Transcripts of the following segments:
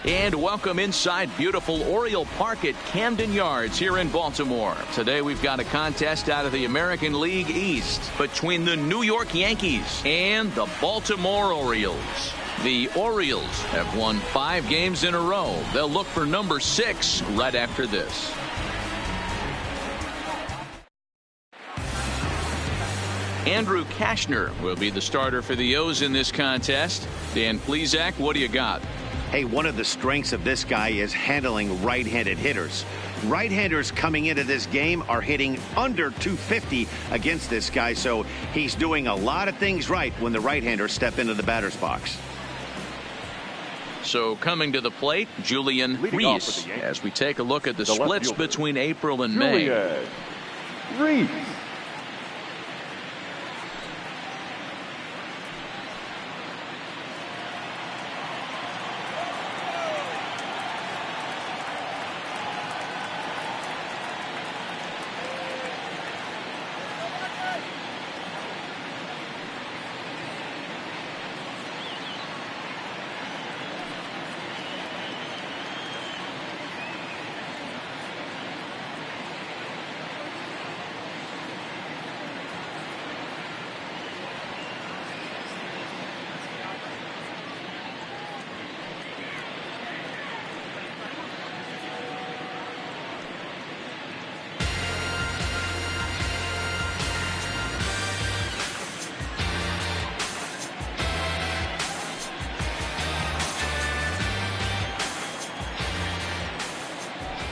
And welcome inside beautiful Oriole Park at Camden Yards here in Baltimore. Today we've got a contest out of the American League East between the New York Yankees and the Baltimore Orioles. The Orioles have won 5 games in a row. They'll look for number 6 right after this. Andrew Kashner will be the starter for the O's in this contest. Dan Plesac, what do you got? Hey, one of the strengths of this guy is handling right-handed hitters. Right-handers coming into this game are hitting under 250 against this guy, so he's doing a lot of things right when the right-handers step into the batter's box. So coming to the plate, Julian Reese, as we take a look at the splits between April and May. Reese.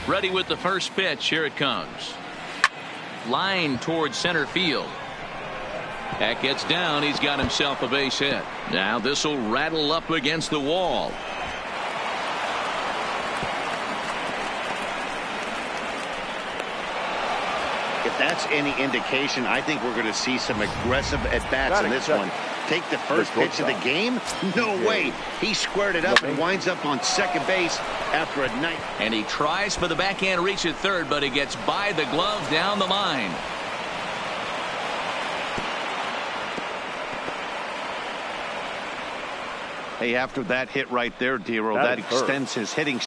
Ready with the first pitch. Here it comes. Line towards center field. That gets down. He's got himself a base hit. Now this will rattle up against the wall. If that's any indication, I think we're going to see some aggressive at-bats in this one. Take the first pitch of the game? No way. He squared it up and winds up on second base after a night. And he tries for the backhand reach at third, but he gets by the glove down the line. Hey, after that hit right there, Dero, that extends his hitting.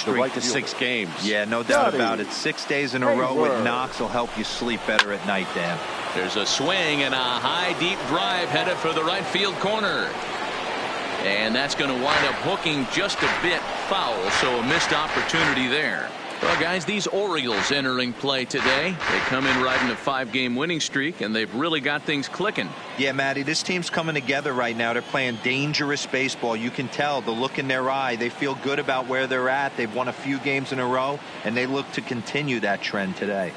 Right to 6 games. Yeah, no doubt about it. 6 days in a row with knocks will help you sleep better at night, Dan. There's a swing and a high deep drive headed for the right field corner. And that's going to wind up hooking just a bit foul, so a missed opportunity there. Well, guys, these Orioles entering play today. They come in riding a 5-game winning streak, and they've really got things clicking. Yeah, Matty, this team's coming together right now. They're playing dangerous baseball. You can tell the look in their eye. They feel good about where they're at. They've won a few games in a row, and they look to continue that trend today.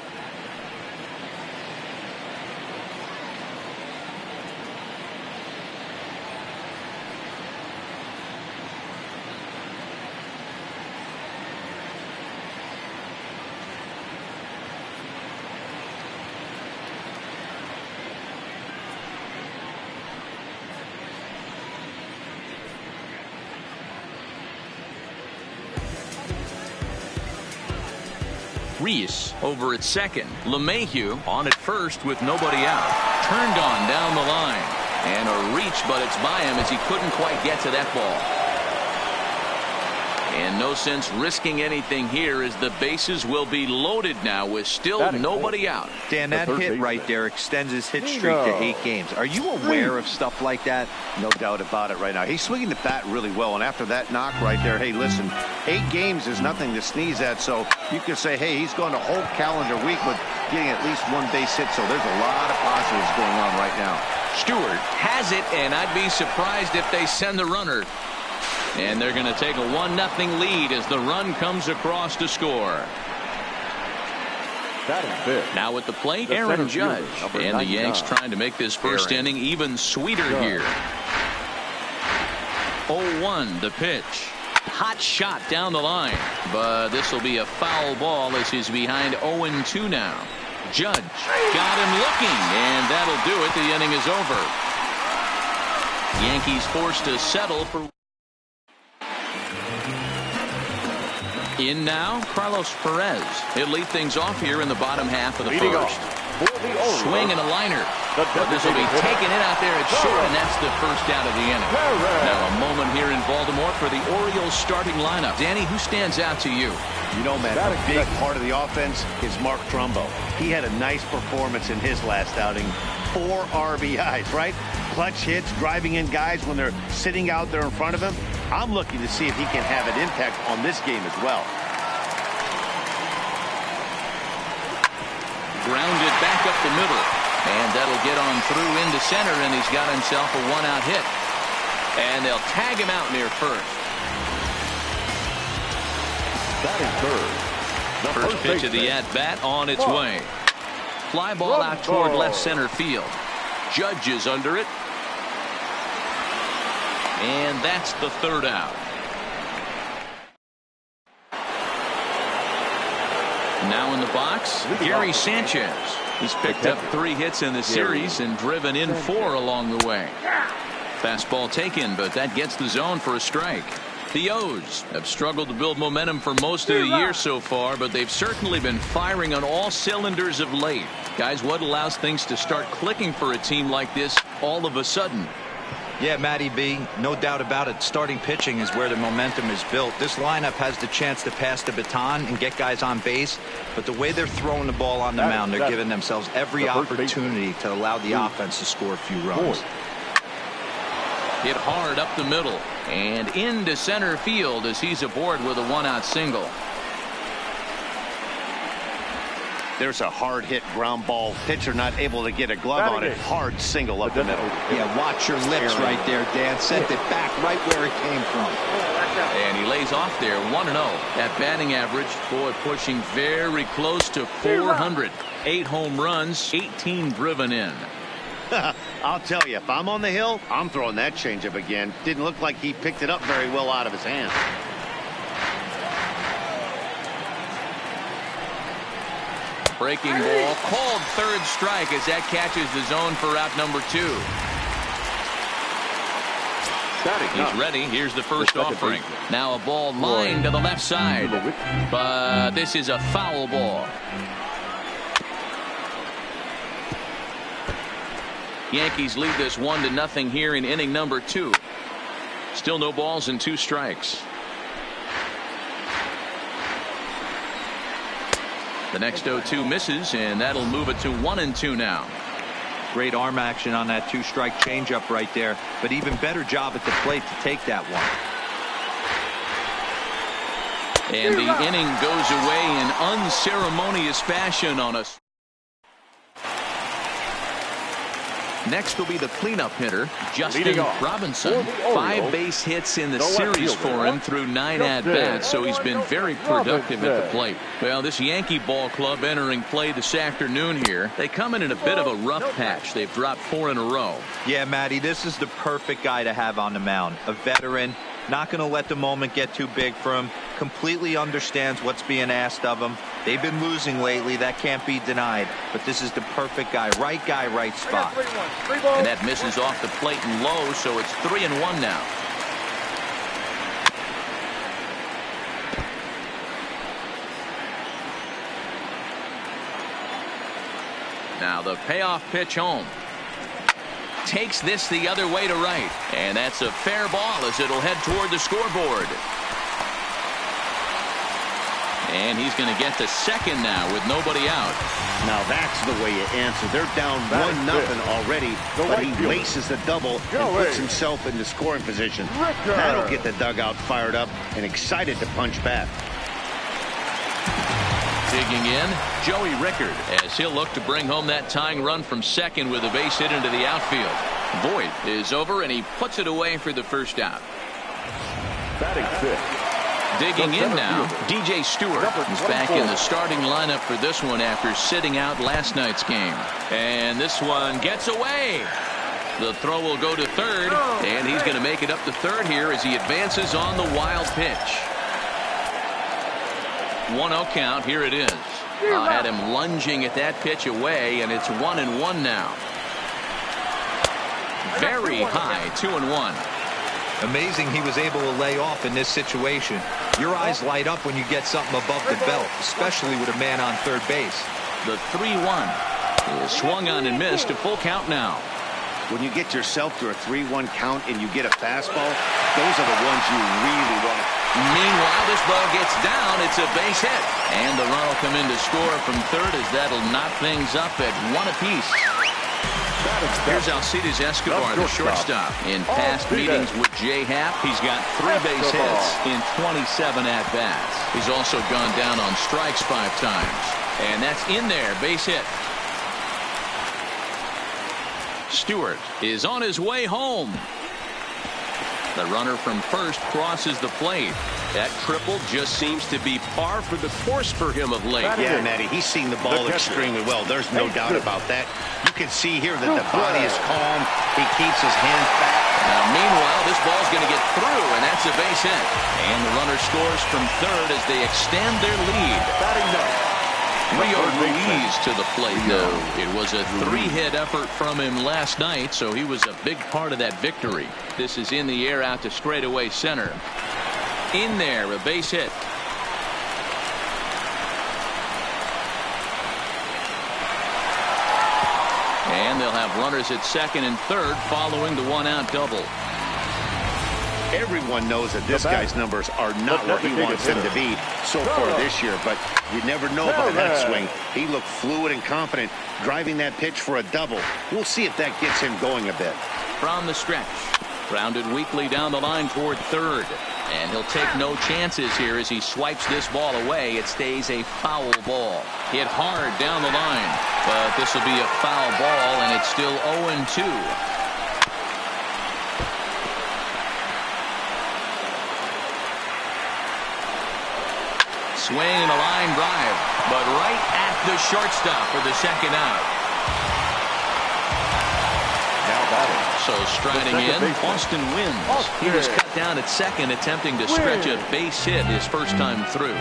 Reese over at second. LeMahieu on at first with nobody out. Turned on down the line. And a reach, but it's by him as he couldn't quite get to that ball. And no sense risking anything here as the bases will be loaded now with still nobody out. Dan, that hit right there extends his hit streak to 8 games. Are you aware of stuff like that? No doubt about it right now. He's swinging the bat really well, and after that knock right there, hey, listen, 8 games is nothing to sneeze at, so you could say, hey, he's going a whole calendar week with getting at least 1 base hit, so there's a lot of positives going on right now. Stewart has it, and I'd be surprised if they send the runner. And they're going to take a 1-0 lead as the run comes across to score. Now at the plate, Aaron Judge. And the Yanks trying to make this first inning even sweeter here. 0-1 the pitch. Hot shot down the line. But this will be a foul ball as he's behind 0-2 now. Judge got him looking, and that'll do it. The inning is over. Yankees forced to settle for In now, Carlos Perez. He'll lead things off here in the bottom half of the first. Swing and a liner. But this will be taken in out there at short, and that's the first out of the inning. Now a moment here in Baltimore for the Orioles starting lineup. Danny, who stands out to you? You know, man, a big part of the offense is Mark Trumbo. He had a nice performance in his last outing. 4 RBIs, right? Clutch hits, driving in guys when they're sitting out there in front of him. I'm looking to see if he can have an impact on this game as well. Grounded back up the middle. And that'll get on through into center, and he's got himself a 1-out hit. And they'll tag him out near first. Batting third. First pitch of the at-bat on its way. Fly ball out toward left center field. Judge is under it. And that's the third out. Now in the box, Gary Sanchez. He's picked up 3 hits in the series and driven in 4 along the way. Fastball taken, but that gets the zone for a strike. The O's have struggled to build momentum for most of the year so far, but they've certainly been firing on all cylinders of late. Guys, what allows things to start clicking for a team like this all of a sudden? Yeah, Matty B, no doubt about it. Starting pitching is where the momentum is built. This lineup has the chance to pass the baton and get guys on base, but the way they're throwing the ball on the mound, they're giving themselves every opportunity to allow the offense to score a few runs. Hit hard up the middle and into center field as he's aboard with a 1-out single. There's a hard hit ground ball. Pitcher not able to get a glove on it. Hard single up the middle. Yeah, watch your lips right there, Dan. Sent it back right where it came from. And he lays off there, 1-0. That batting average, boy, pushing very close to 400. 8 home runs, 18 driven in. I'll tell you, if I'm on the hill, I'm throwing that changeup again. Didn't look like he picked it up very well out of his hand. Breaking ball, called third strike as that catches the zone for out number 2. He's ready. Here's the first offering. Now a ball lined to the left side, but this is a foul ball. Yankees lead this 1-0 here in inning number 2. Still no balls and 2 strikes. The next 0-2 misses, and that'll move it to 1-2 now. Great arm action on that 2-strike changeup right there, but even better job at the plate to take that one. And the inning goes away in unceremonious fashion on us. Next will be the cleanup hitter, Justin Robinson. 5 base hits in the series for him through 9 at-bats, so he's been very productive at the plate. Well, this Yankee ball club entering play this afternoon here, they come in a bit of a rough patch. They've dropped 4 in a row. Yeah, Matty, this is the perfect guy to have on the mound. A veteran, not going to let the moment get too big for him, completely understands what's being asked of him. They've been losing lately, that can't be denied, but this is the perfect guy, right spot. And that misses off the plate and low, so it's 3-1 now. Now the payoff pitch home. Takes this the other way to right, and that's a fair ball as it'll head toward the scoreboard. And he's going to get to second now with nobody out. Now that's the way you answer. They're down 1-0 already, but he laces the double and puts himself into scoring position. That'll get the dugout fired up and excited to punch back. Digging in, Joey Rickard, as he'll look to bring home that tying run from second with a base hit into the outfield. Voit is over, and he puts it away for the first out. Batting fifth. Digging in now, DJ Stewart is back in the starting lineup for this one after sitting out last night's game. And this one gets away. The throw will go to third, and he's going to make it up to third here as he advances on the wild pitch. 1-0 count. Here it is. Had him lunging at that pitch away, and it's 1-1 now. Very high, 2-1. Amazing he was able to lay off in this situation. Your eyes light up when you get something above the belt, especially with a man on third base. The 3-1 is swung on and missed. A full count now. When you get yourself to a 3-1 count and you get a fastball, those are the ones you really want. Meanwhile, this ball gets down. It's a base hit. And the run will come in to score from third as that'll knock things up at 1 apiece. Here's Alcides Escobar, the shortstop. In past meetings with Jay Happ, he's got 3 base hits in 27 at-bats. He's also gone down on strikes 5 times. And that's in there, base hit. Stewart is on his way home. The runner from first crosses the plate. That triple just seems to be par for the course for him of late. Yeah, Matty, he's seen the ball extremely well. There's no doubt about that. You can see here that the body is calm. He keeps his hands back. Now, meanwhile, this ball's going to get through, and that's a base hit. And the runner scores from third as they extend their lead. Rio Ruiz to the plate now. It was a 3-hit effort from him last night, so he was a big part of that victory. This is in the air out to straightaway center. In there, a base hit. And they'll have runners at second and third following the 1-out double. Everyone knows that this guy's numbers are not where he wants them to be so far this year, but you never know about that swing. He looked fluid and confident driving that pitch for a double. We'll see if that gets him going a bit. From the stretch, grounded weakly down the line toward third, and he'll take no chances here as he swipes this ball away. It stays a foul ball. Hit hard down the line, but this will be a foul ball, and it's still 0-2. Swing and a line drive, but right at the shortstop for the second out. Now batting. So striding in, Austin wins. He was cut down at second, attempting to stretch a base hit his first time through.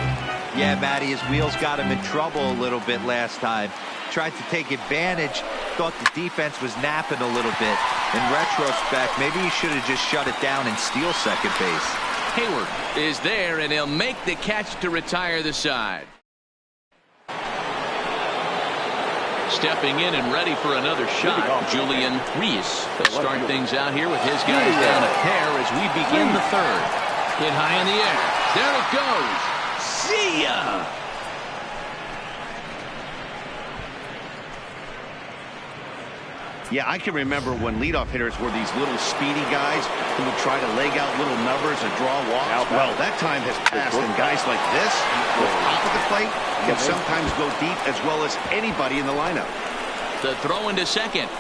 Yeah, Matty, his wheels got him in trouble a little bit last time. Tried to take advantage, thought the defense was napping a little bit. In retrospect, maybe he should have just shut it down and steal second base. Hayward is there, and he'll make the catch to retire the side. Stepping in and ready for another shot, Julian Reese. They'll start things out here with his guys down a pair as we begin the third. Hit high in the air. There it goes. See ya! Yeah, I can remember when leadoff hitters were these little speedy guys who would try to leg out little numbers and draw walks. Well, that time has passed, and guys like this, with top of the plate, can sometimes go deep as well as anybody in the lineup. The throw into second.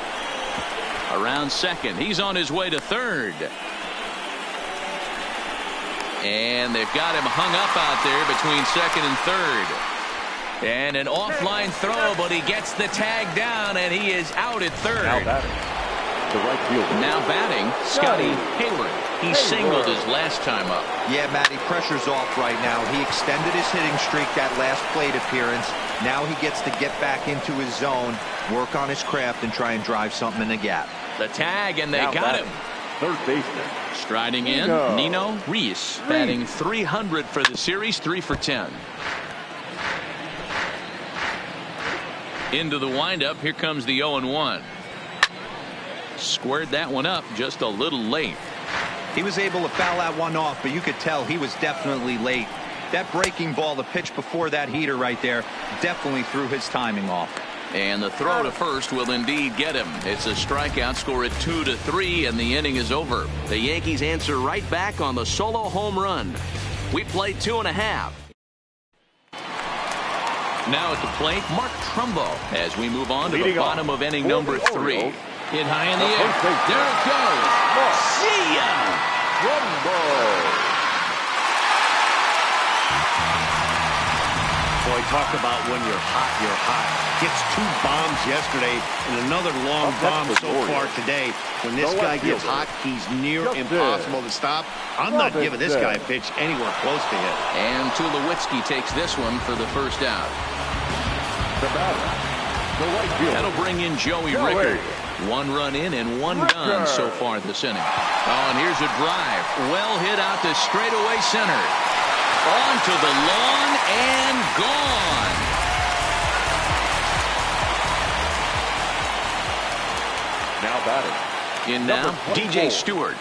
Around second. He's on his way to third. And they've got him hung up out there between second and third. And an offline throw, but he gets the tag down, and he is out at third. Now batting. The right fielder. Now batting, Scotty Hayward. He singled his last time up. Yeah, Matty, pressure's off right now. He extended his hitting streak that last plate appearance. Now he gets to get back into his zone, work on his craft, and try and drive something in the gap. The tag, and they Now got batting. him. Third baseman. Striding in, Nino Reese, batting 300 for the series, 3 for 10. Into the windup, here comes the 0-1. Squared that one up just a little late. He was able to foul that one off, but you could tell he was definitely late. That breaking ball, the pitch before that heater right there, definitely threw his timing off. And the throw to first will indeed get him. It's a strikeout, score at 2-3, and the inning is over. The Yankees answer right back on the solo home run. We play 2.5. Now at the plate, Mark Trumbo as we move on to the bottom of inning number 3. Hit high in the air. There it goes. See ya! Trumbo. Boy, talk about when you're hot, you're hot. Gets 2 bombs yesterday and another long bomb so far today. When this guy gets hot, he's near impossible to stop. I'm not giving this guy a pitch anywhere close to hit. And Tulowitzki takes this one for the first out. The batter. The right fielder. That'll bring in Joey Rickard. 1 run in and 1 gone so far this inning. Oh, and here's a drive. Well hit out to straightaway center. Onto the lawn and gone. Now batting. In now, Number 24. DJ Stewart.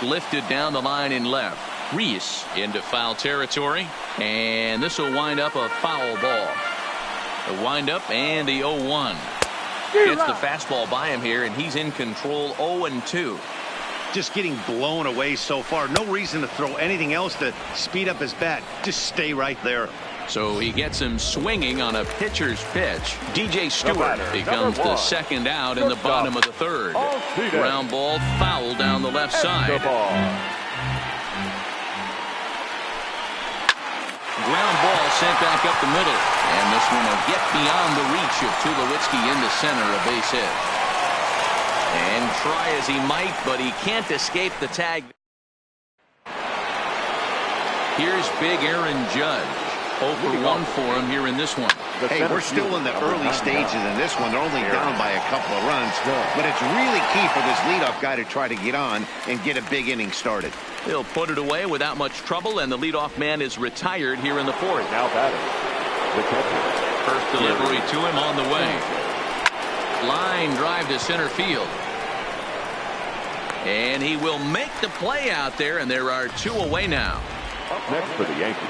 Lifted down the line in left. Reese into foul territory. And this will wind up a foul ball. The windup and the 0-1. Gets the fastball by him here, and he's in control 0-2. Just getting blown away so far. No reason to throw anything else to speed up his bat. Just stay right there. So he gets him swinging on a pitcher's pitch. DJ Stewart becomes the second out in the bottom of the third. Ground ball foul down the left side. Ground ball sent back up the middle. And this one will get beyond the reach of Tulowitzki into center, a base hit. And try as he might, but he can't escape the tag. Here's big Aaron Judge. 0 for 1 for him here in this one. Hey, we're still in the early stages in this one. They're only down by a couple of runs. But it's really key for this leadoff guy to try to get on and get a big inning started. He'll put it away without much trouble, and the leadoff man is retired here in the fourth. Now batting. The catcher. First delivery to him on the way. Line drive to center field. And he will make the play out there, and there are 2 away now. Up next for the Yankees.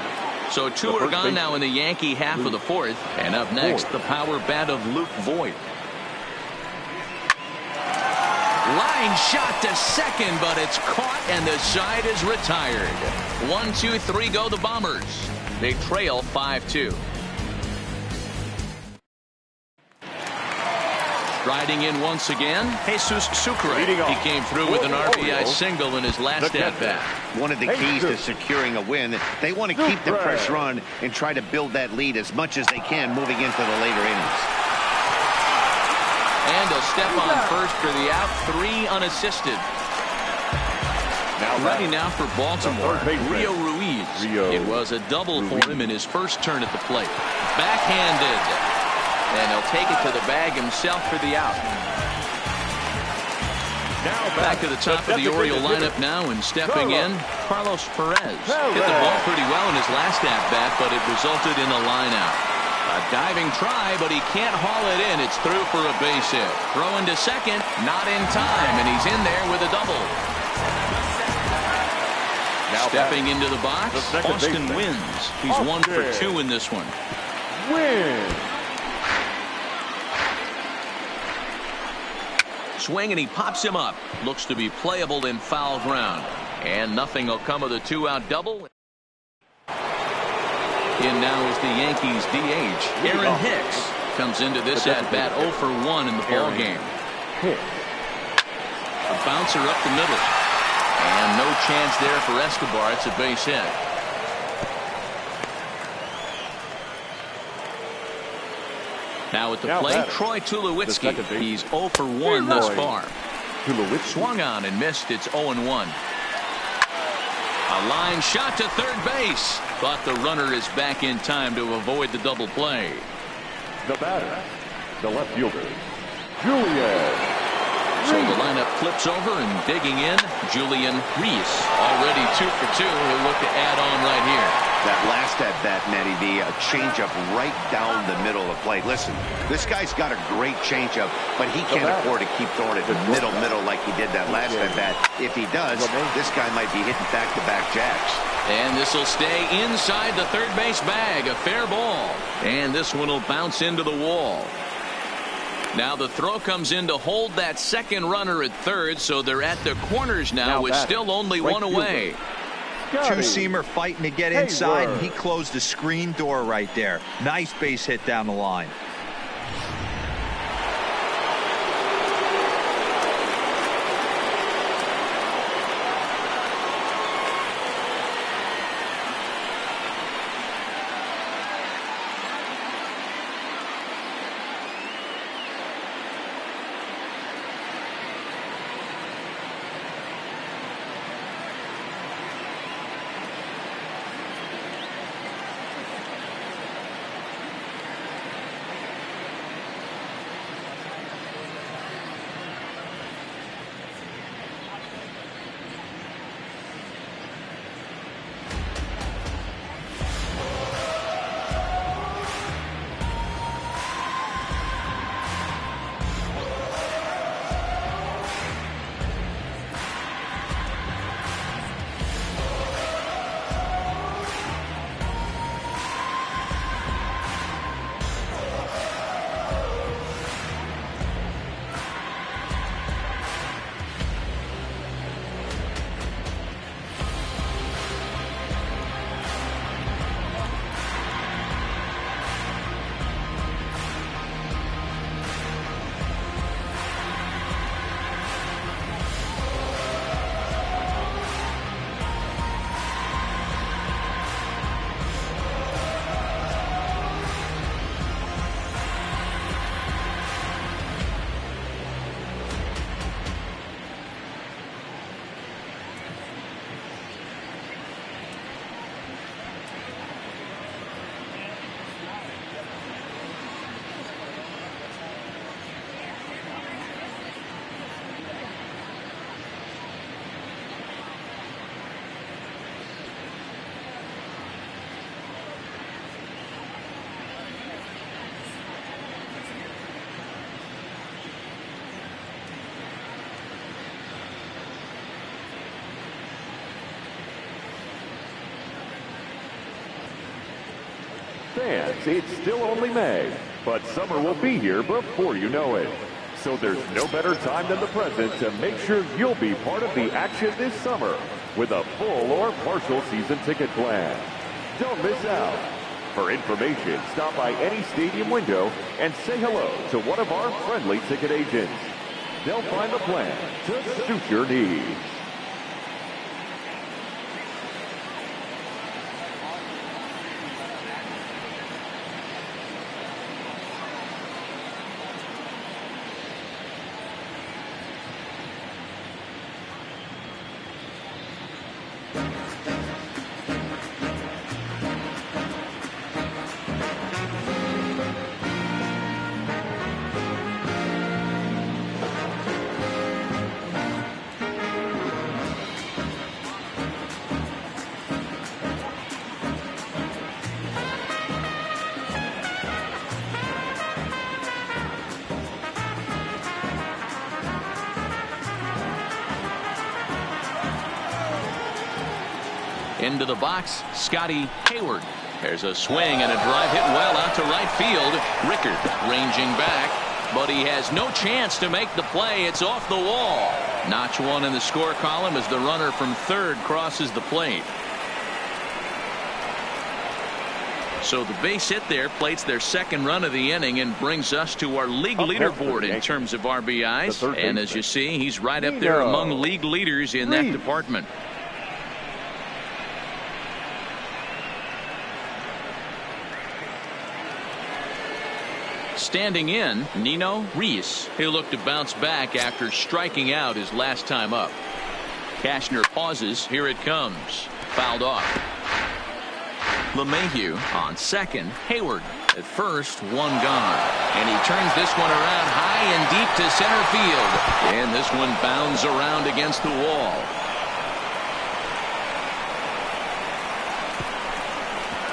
So 2 are gone now in the Yankee half of the fourth. And up next, the power bat of Luke Voigt. Line shot to second, but it's caught, and the side is retired. 1, 2, 3 go the Bombers. They trail 5-2. Riding in once again, Jesus Sucre. He came through with an RBI single in his last at-bat. One of the keys to securing a win, they want to keep the pressure on and try to build that lead as much as they can moving into the later innings. And a step on first for the out, 3 unassisted. Ready now for Baltimore, Rio Ruiz. It was a double for him in his first turn at the plate. Backhanded. And he'll take it to the bag himself for the out. Now back to the top of the Oriole lineup now, and stepping in, Carlos Perez. Hit the ball pretty well in his last at-bat, but it resulted in a line out. A diving try, but he can't haul it in. It's through for a base hit. Throwing to second, not in time, and he's in there with a double. Now stepping into the box, Austin Wins. He's 1 for 2 in this one. Swing, and he pops him up. Looks to be playable in foul ground. And nothing will come of the 2-out double. In now is the Yankees DH. Aaron Hicks comes into this at-bat 0 for 1 in the ball game. A bouncer up the middle. And no chance there for Escobar. It's a base hit. Now at the plate, Troy Tulowitzki. He's 0 for 1 thus far. Swung on and missed. It's 0-1. A line shot to third base. But the runner is back in time to avoid the double play. The batter, the left fielder, Julian. So the lineup flips over, and digging in, Julian Reese. Already 2 for 2. He'll look to add on right here. That last at-bat, Matty V, a changeup right down the middle of the plate. Listen, this guy's got a great changeup, but he can't afford to keep throwing it middle like he did that last at-bat. If he does, this guy might be hitting back-to-back jacks. And this will stay inside the third base bag. A fair ball. And this one will bounce into the wall. Now the throw comes in to hold that second runner at third, so they're at the corners now with still only 1 away. Two-seamer fighting to get inside, and he closed the screen door right there. Nice base hit down the line. Fans, it's still only May, but summer will be here before you know it. So there's no better time than the present to make sure you'll be part of the action this summer with a full or partial season ticket plan. Don't miss out. For information, stop by any stadium window and say hello to one of our friendly ticket agents. They'll find the plan to suit your needs. Into the box, Scotty Hayward. There's a swing and a drive hit well out to right field. Rickard ranging back, but he has no chance to make the play. It's off the wall. Notch one in the score column as the runner from third crosses the plate. So the base hit there plates their second run of the inning and brings us to our league leaderboard in terms of RBIs. And as you see, he's right up there among league leaders in that department. Standing in, Nino Reese. He'll look to bounce back after striking out his last time up. Cashner pauses. Here it comes. Fouled off. LeMahieu on second. Hayward at first. One gone. And he turns this one around high and deep to center field. And this one bounds around against the wall.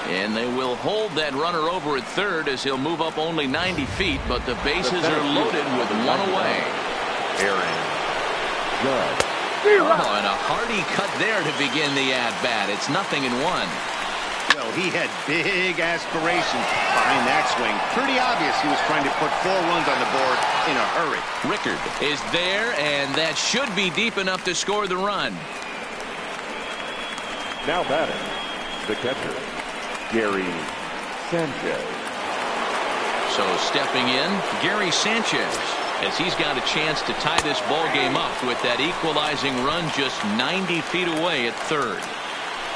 And they will hold that runner over at third as he'll move up only 90 feet, but the bases are loaded with one away. Aaron. Oh, and a hearty cut there to begin the at-bat. It's 0-1. Well, he had big aspirations behind that swing. Pretty obvious he was trying to put 4 runs on the board in a hurry. Rickard is there, and that should be deep enough to score the run. Now batting, the catcher, Gary Sanchez. So stepping in, Gary Sanchez, as he's got a chance to tie this ball game up with that equalizing run just 90 feet away at third.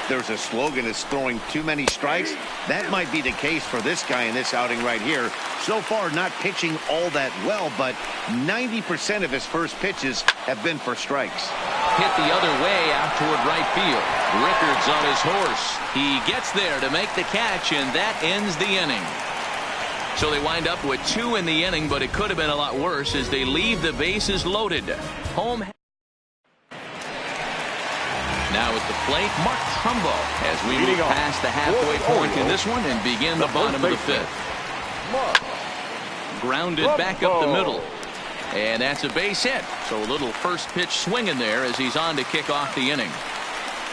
There's a slogan that's throwing too many strikes. That might be the case for this guy in this outing right here. So far, not pitching all that well, but 90% of his first pitches have been for strikes. Hit the other way out toward right field. Rickard's on his horse. He gets there to make the catch, and that ends the inning. So they wind up with 2 in the inning, but it could have been a lot worse as they leave the bases loaded. Home. Now at the plate, Mark Trumbo as we move past the halfway point in this one and begin the bottom of the 5th. Grounded back up the middle. And that's a base hit. So a little first pitch swing in there as he's on to kick off the inning.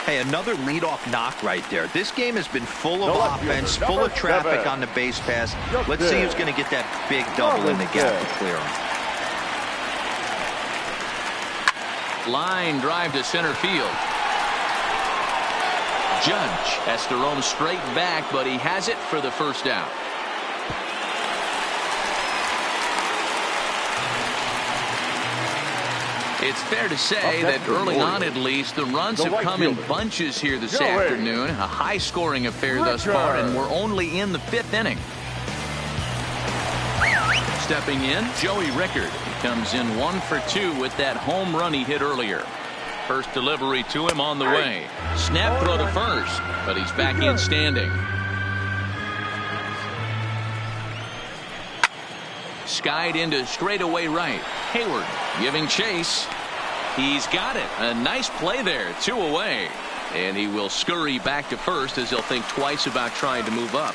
Hey, another leadoff knock right there. This game has been full of offense, full of traffic on the base pass. Let's see who's going to get that big double in the gap to clear him. Line drive to center field. Judge has to roam straight back, but he has it for the first out. It's fair to say that early on, at least, the runs have come in bunches here this afternoon. A high-scoring affair thus far, and we're only in the 5th inning. Stepping in, Joey Rickard. He comes in 1 for 2 with that home run he hit earlier. First delivery to him on the way. Snap throw to first, but he's back in standing. Skied into straightaway right. Hayward giving chase. He's got it. A nice play there. 2 away. And he will scurry back to first as he'll think twice about trying to move up.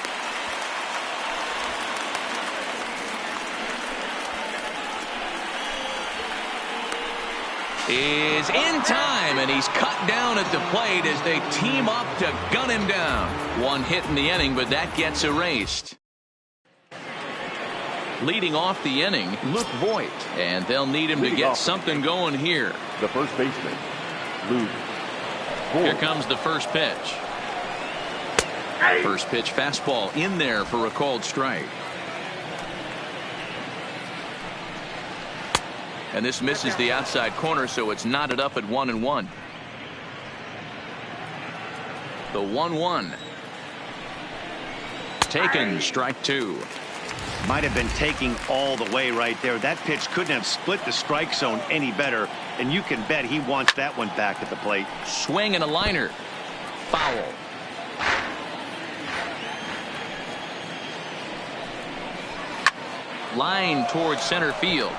is in time, and he's cut down at the plate as they team up to gun him down. One hit in the inning, but that gets erased. Leading off the inning, Luke Voigt, and they'll need him to get something going here. The first baseman, Luke Voigt. Here comes the first pitch. First pitch fastball in there for a called strike. And this misses the outside corner, so it's knotted up at 1-1. The 1-1. Taken, strike two. Might have been taking all the way right there. That pitch couldn't have split the strike zone any better, and you can bet he wants that one back at the plate. Swing and a liner. Foul. Line towards center field.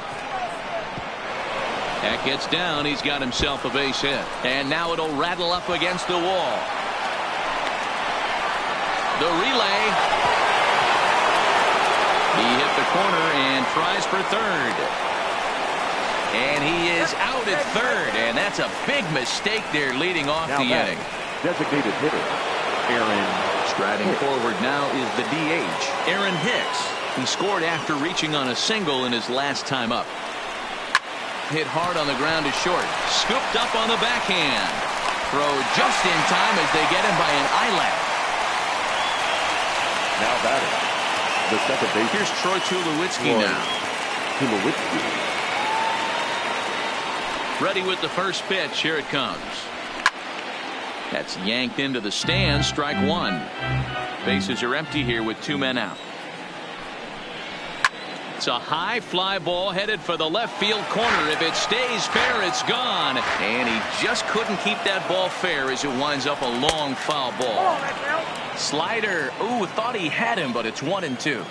That gets down. He's got himself a base hit. And now it'll rattle up against the wall. The relay. He hit the corner and tries for third. And he is out at third. And that's a big mistake there leading off the inning. Designated hitter, Aaron. Striding forward now is the DH, Aaron Hicks. He scored after reaching on a single in his last time up. Hit hard on the ground to short. Scooped up on the backhand. Throw just in time as they get him by an eyelash. Now batting, the second base. Here's Troy Tulowitzki now. Tulowitzki. Ready with the first pitch. Here it comes. That's yanked into the stands. Strike one. Bases are empty here with two men out. It's a high fly ball headed for the left field corner. If it stays fair, it's gone. And he just couldn't keep that ball fair as it winds up a long foul ball. Slider. Ooh, thought he had him, but it's 1-2.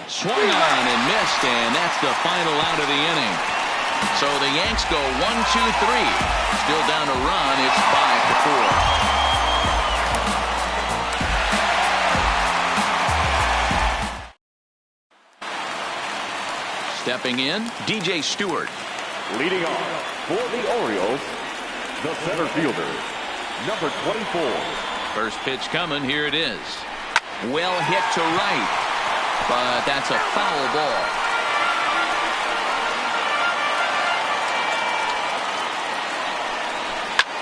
Swung on and missed, and that's the final out of the inning. So the Yanks go 1-2-3. Still down a run. It's 5-4. Stepping in, DJ Stewart. Leading off for the Orioles, the center fielder, number 24. First pitch coming. Here it is. Well hit to right, but that's a foul ball.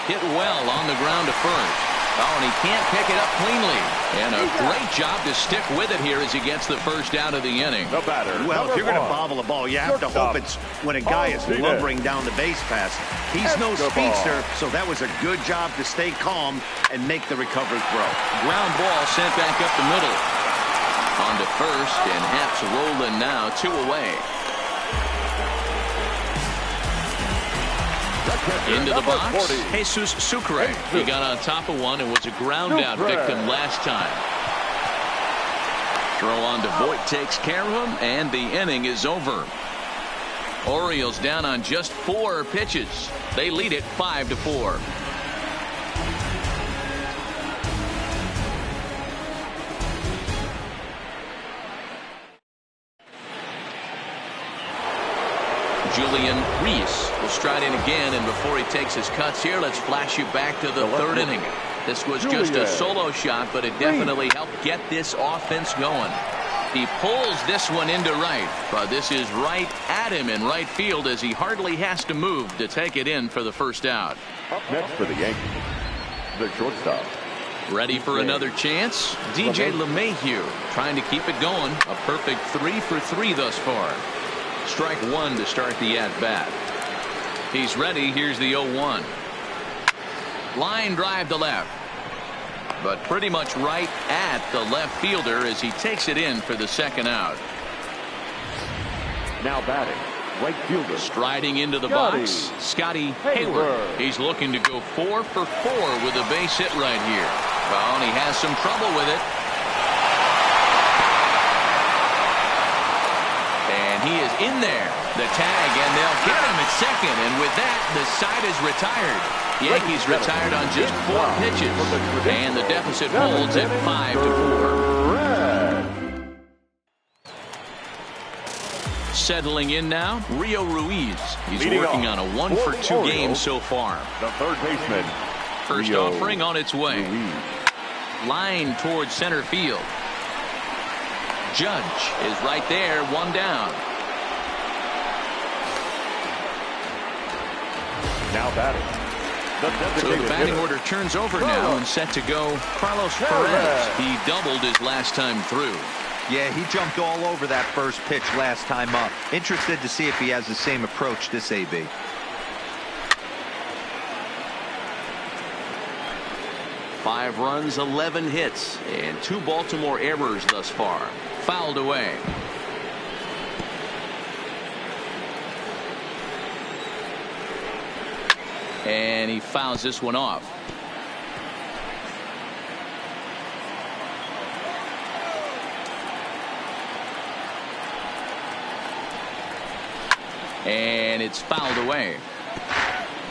Hit well on the ground to first. Oh, and he can't pick it up cleanly. And a great job to stick with it here as he gets the first out of the inning. The batter. Well, if you're going to bobble a ball, you have to hope it's when a guy is lumbering down the base pass. He's no speedster, so that was a good job to stay calm and make the recovery throw. Ground ball sent back up the middle. On to first, and Haps rolling now, 2 away. Into the box, Jesus Sucre. He got on top of one and was a ground out victim last time. Throw on to Voigt takes care of him, and the inning is over. Orioles down on just 4 pitches. They lead it 5-4. Julian Reese will stride in again, and before he takes his cuts here, let's flash you back to the third inning. This was just a solo shot, but it definitely helped get this offense going. He pulls this one into right, but this is right at him in right field as he hardly has to move to take it in for the first out. Up next for the Yankees, the shortstop. Ready for another chance? DJ LeMahieu trying to keep it going. A perfect 3 for 3 thus far. Strike one to start the at-bat. He's ready. Here's the 0-1. Line drive to left. But pretty much right at the left fielder as he takes it in for the second out. Now batting, right fielder. Striding into the box, Scotty Hayward. He's looking to go 4 for 4 with a base hit right here. Well, and he has some trouble with it. He is in there. The tag, and they'll get him at second. And with that, the side is retired. Yankees retired on just 4 pitches. And the deficit holds at 5-4. Settling in now, Rio Ruiz. He's Leading working off on a 1 for for the 2 Orioles, games so far. The third baseman. First Rio offering on its way. Ruiz. Line towards center field. Judge is right there, 1 down. Now batting. So the batting order turns over now and set to go Carlos Perez. He doubled his last time through. Yeah, he jumped all over that first pitch last time up. Interested to see if he has the same approach this AB. Five runs, 11 hits, and 2 Baltimore errors thus far. Fouled away. And he fouls this one off. And it's fouled away.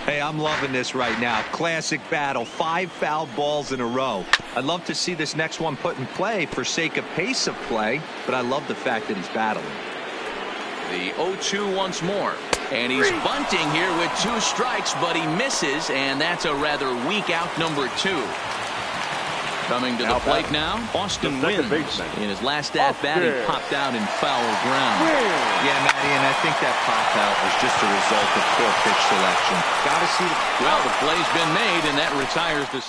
Hey, I'm loving this right now. Classic battle. 5 foul balls in a row. I'd love to see this next one put in play for sake of pace of play, but I love the fact that he's battling. The 0-2 once more. And he's bunting here with 2 strikes, but he misses, and that's a rather weak out number 2. Coming to the plate now, Austin Wynn. In his last at-bat, he popped out in foul ground. Yeah, Matty, and I think that pop-out was just a result of poor pitch selection. Got to see the... Well, the play's been made, and that retires the...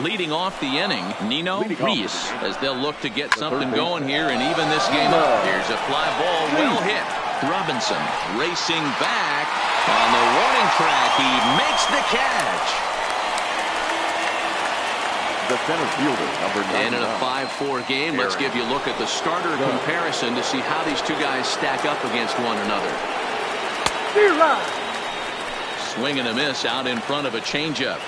Leading off the inning, Nino Reese, as they'll look to get something going here and even this game up. Here's a fly ball, well hit. Robinson racing back on the warning track. He makes the catch. The center fielder, number 9. And in a 5-4 game, let's give you a look at the starter comparison to see how these 2 guys stack up against one another. Swing and a miss out in front of a changeup.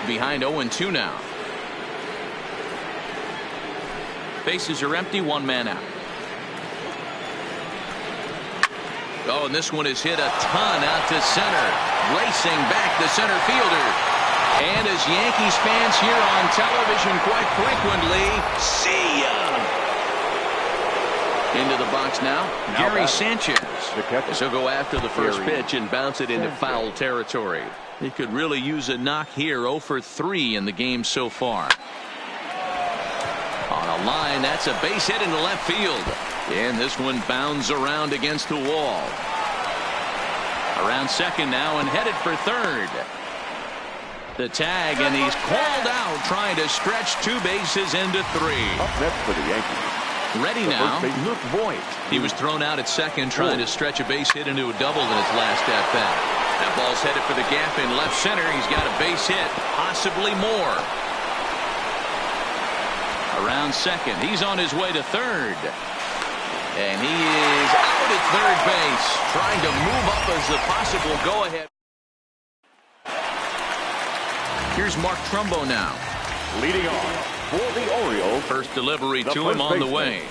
Behind 0-2 now. Bases are empty, 1 man out. Oh, and this one is hit a ton out to center. Racing back the center fielder. And as Yankees fans hear on television quite frequently, see ya. Into the box now, Gary Sanchez. He'll go after the first pitch and bounce it into foul territory. He could really use a knock here. 0 for 3 in the game so far. On a line, that's a base hit into left field. And this one bounds around against the wall. Around second now and headed for third. The tag, and he's called out trying to stretch 2 bases into 3. Up next for the Yankees. Ready now, Luke Voigt. He was thrown out at second trying to stretch a base hit into a double in his last at-bat. That ball's headed for the gap in left center. He's got a base hit, possibly more. Around second, he's on his way to third. And he is out at third base, trying to move up as the possible go-ahead. Here's Mark Trumbo now. Leading off for the Orioles. First delivery to him on the way.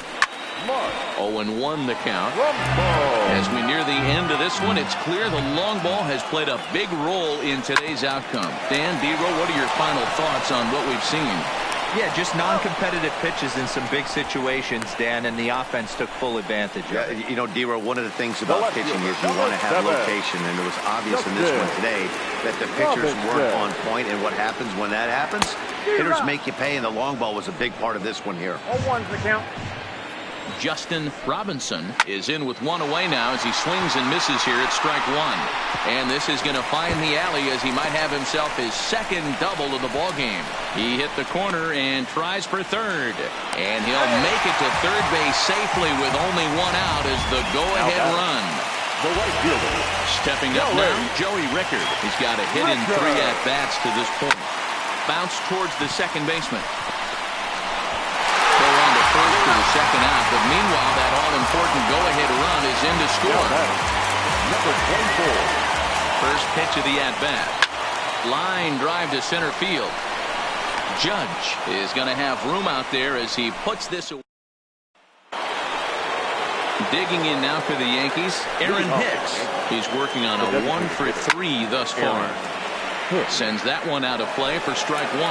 0-1 the count. As we near the end of this one, it's clear the long ball has played a big role in today's outcome. Dan, D-Row, what are your final thoughts on what we've seen? Yeah, just non-competitive pitches in some big situations, Dan, and the offense took full advantage of it. You know, D-Row, one of the things about pitching is you want to have location, and it was obvious in this one today that the pitchers weren't on point, and what happens when that happens? Hitters make you pay, and the long ball was a big part of this one here. 0-1's the count. Justin Robinson is in with 1 away now as he swings and misses here at strike 1. And this is going to find the alley as he might have himself his second double of the ball game. He hit the corner and tries for third. And he'll make it to third base safely with only 1 out as the go-ahead run. The right fielder. Stepping up now, Joey Rickard. He's got a hit in 3 at-bats to this point. Bounce towards the second baseman. First to the second out, but meanwhile that all-important go-ahead run is in to score. Number 24. First pitch of the at-bat. Line drive to center field. Judge is going to have room out there as he puts this away. Digging in now for the Yankees, Aaron Hicks. He's working on a 1 for 3 thus far. Sends that one out of play for strike 1.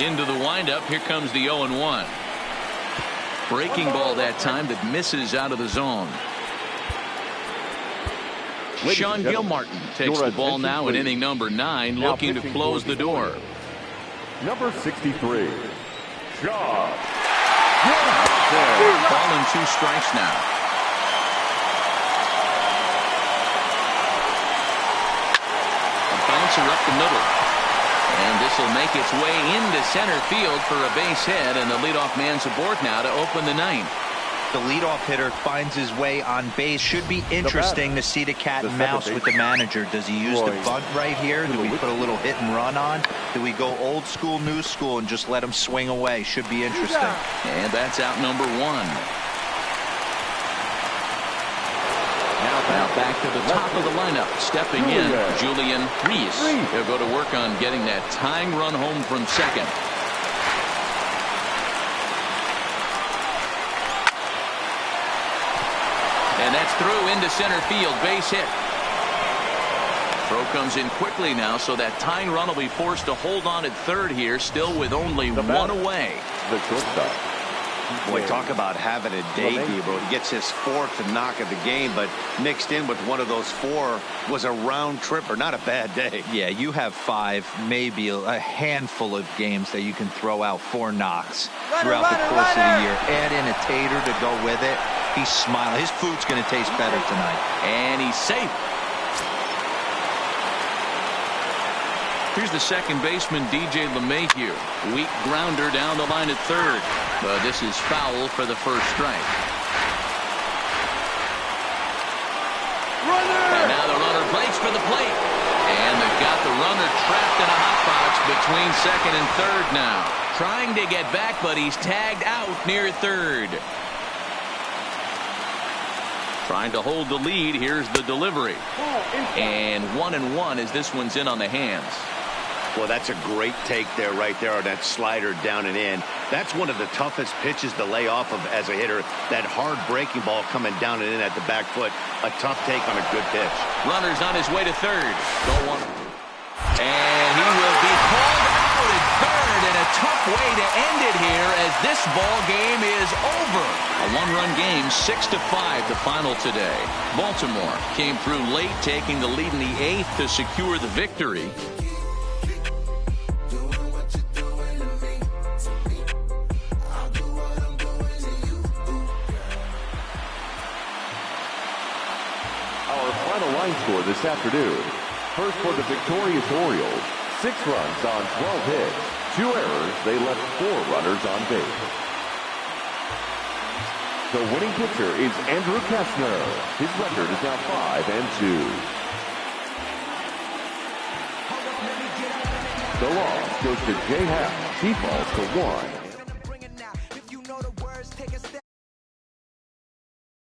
Into the windup. Here comes the 0-1. Breaking ball that time that misses out of the zone. Sean Gilmartin takes the ball now in inning number 9, looking to close the door. Number 63, Sean. Ball and 2 strikes now. A bouncer up the middle. And this will make its way into center field for a base hit, and the leadoff man's aboard now to open the 9th. The leadoff hitter finds his way on base. Should be interesting to see the cat and mouse with the manager. Does he use the bunt right here? Do we put a little hit and run on? Do we go old school, new school, and just let him swing away? Should be interesting. And that's out number 1. Now back to the top of the lineup. Stepping in, Julian Reese. He'll go to work on getting that tying run home from second. And that's through into center field. Base hit. Throw comes in quickly now, so that tying run will be forced to hold on at third here, still with only 1 away. The shortstop. Boy, talk about having a day, Gabriel. He gets his 4th knock of the game, but mixed in with one of those 4 was a round tripper. Not a bad day. Yeah, you have 5, maybe a handful of games that you can throw out 4 knocks throughout the course of the year. Add in a tater to go with it. He's smiling. His food's going to taste better tonight. And he's safe. Here's the second baseman, DJ LeMahieu. Weak grounder down the line at third. But this is foul for the first strike. And now the runner breaks for the plate. And they've got the runner trapped in a hot box between second and third now. Trying to get back, but he's tagged out near third. Trying to hold the lead. Here's the delivery. And 1-1 as this one's in on the hands. Well, that's a great take there, right there, on that slider down and in. That's one of the toughest pitches to lay off of as a hitter. That hard breaking ball coming down and in at the back foot. A tough take on a good pitch. Runner's on his way to third. And he will be called out at third, and a tough way to end it here as this ball game is over. A 1-run game, 6-5 the final today. Baltimore came through late, taking the lead in the 8th to secure the victory. Our final line score this afternoon. First for the victorious Orioles, 6 runs on 12 hits, 2 errors. They left 4 runners on base. The winning pitcher is Andrew Kastner. His record is now 5-2. The loss goes to Jay Happ. He falls to 1.